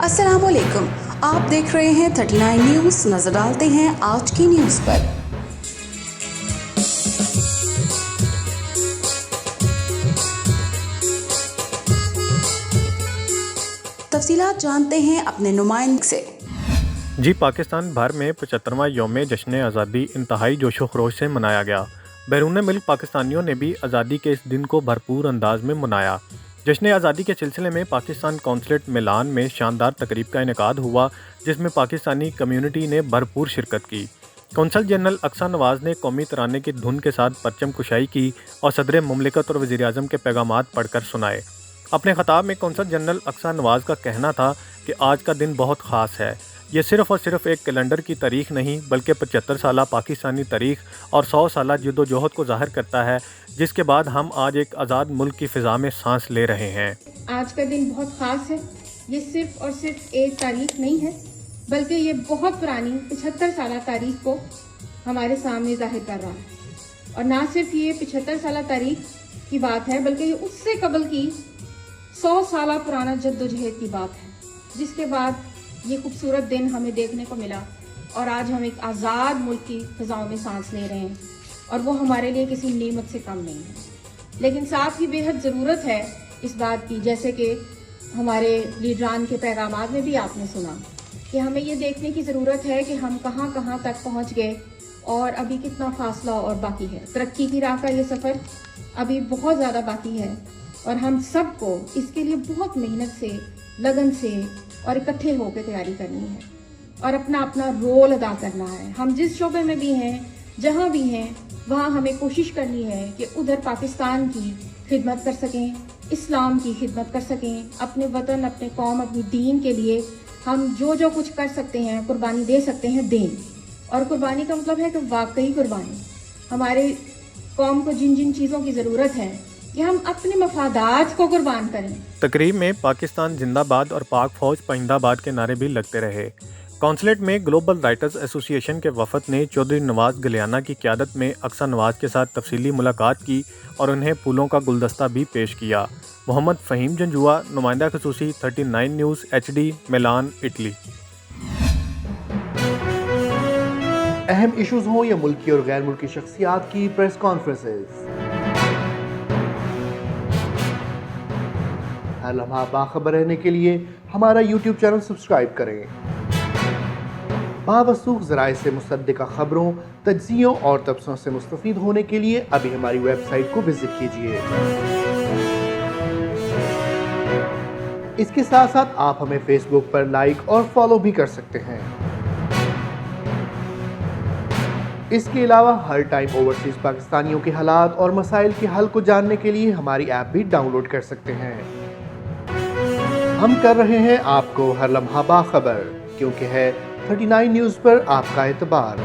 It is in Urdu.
السلام علیکم، آپ دیکھ رہے ہیں 39 نیوز۔ نظر ڈالتے ہیں آج کی نیوز پر۔ تفصیلات جانتے ہیں اپنے نمائندے سے۔ پاکستان بھر میں 75واں یوم جشن آزادی انتہائی جوش و خروش سے منایا گیا۔ بیرون ملک پاکستانیوں نے بھی آزادی کے اس دن کو بھرپور انداز میں منایا۔ جشن آزادی کے سلسلے میں پاکستان قونصلیٹ میلان میں شاندار تقریب کا انعقاد ہوا، جس میں پاکستانی کمیونٹی نے بھرپور شرکت کی۔ قونصل جنرل اقصیٰ نواز نے قومی ترانے کی دھن کے ساتھ پرچم کشائی کی اور صدر مملکت اور وزیر اعظم کے پیغامات پڑھ کر سنائے۔ اپنے خطاب میں قونصل جنرل اقصیٰ نواز کا کہنا تھا کہ آج کا دن بہت خاص ہے۔ یہ صرف اور صرف ایک کیلنڈر کی تاریخ نہیں بلکہ 75 سالہ پاکستانی تاریخ اور 100 سالہ جد و جہد کو ظاہر کرتا ہے، جس کے بعد ہم آج ایک آزاد ملک کی فضا میں سانس لے رہے ہیں۔ آج کا دن بہت خاص ہے۔ یہ صرف اور صرف ایک تاریخ نہیں ہے بلکہ یہ بہت پرانی 75 سالہ تاریخ کو ہمارے سامنے ظاہر کر رہا ہے۔ اور نہ صرف یہ 75 سالہ تاریخ کی بات ہے بلکہ یہ اس سے قبل کی 100 سالہ پرانا جد و جہد کی بات ہے، جس کے بعد یہ خوبصورت دن ہمیں دیکھنے کو ملا اور آج ہم ایک آزاد ملک کی فضاؤں میں سانس لے رہے ہیں، اور وہ ہمارے لیے کسی نعمت سے کم نہیں ہے۔ لیکن ساتھ ہی بے حد ضرورت ہے اس بات کی، جیسے کہ ہمارے لیڈران کے پیغامات میں بھی آپ نے سنا، کہ ہمیں یہ دیکھنے کی ضرورت ہے کہ ہم کہاں کہاں تک پہنچ گئے اور ابھی کتنا فاصلہ اور باقی ہے۔ ترقی کی راہ کا یہ سفر ابھی بہت زیادہ باقی ہے اور ہم سب کو اس کے لیے بہت محنت سے، لگن سے اور اکٹھے ہو کے تیاری کرنی ہے اور اپنا اپنا رول ادا کرنا ہے۔ ہم جس شعبے میں بھی ہیں، جہاں بھی ہیں، وہاں ہمیں کوشش کرنی ہے کہ ادھر پاکستان کی خدمت کر سکیں، اسلام کی خدمت کر سکیں، اپنے وطن، اپنے قوم، اپنی دین کے لیے ہم جو کچھ کر سکتے ہیں، قربانی دے سکتے ہیں، دیں۔ اور قربانی کا مطلب ہے کہ واقعی قربانی۔ ہمارے قوم کو جن جن چیزوں کی ضرورت ہے کہ ہم اپنے مفادات کو قربان کریں۔ تقریب میں پاکستان زندہ باد اور پاک فوج پائندہ باد کے نعرے بھی لگتے رہے۔ قونصلیٹ میں گلوبل رائٹرز ایسوسی ایشن کے وفد نے چودھری نواز گلیانہ کی قیادت میں اقصیٰ نواز کے ساتھ تفصیلی ملاقات کی اور انہیں پھولوں کا گلدستہ بھی پیش کیا۔ محمد فہیم جنجوعہ، نمائندہ خصوصی 39 نیوز HD، میلان، اٹلی۔ اہم ایشوز ہوں یا ملکی اور غیر ملکی شخصیات کی پریس کانفرنسز، ہر لمحہ باخبر رہنے کے لیے ہمارا YouTube چینل سبسکرائب کریں۔ باوثوق ذرائع سے مصدقہ خبروں، تجزیوں اور تبصروں سے مستفید ہونے کے لیے ابھی ہماری ویب سائٹ کو وزٹ کیجیے۔ اس کے ساتھ ساتھ آپ ہمیں فیس بک پر لائک اور فالو بھی کر سکتے ہیں۔ اس کے علاوہ ہر ٹائم اوورسیز پاکستانیوں کے حالات اور مسائل کے حل کو جاننے کے لیے ہماری ایپ بھی ڈاؤن لوڈ کر سکتے ہیں۔ ہم کر رہے ہیں آپ کو ہر لمحہ باخبر، کیونکہ ہے 39 نیوز پر آپ کا اعتبار۔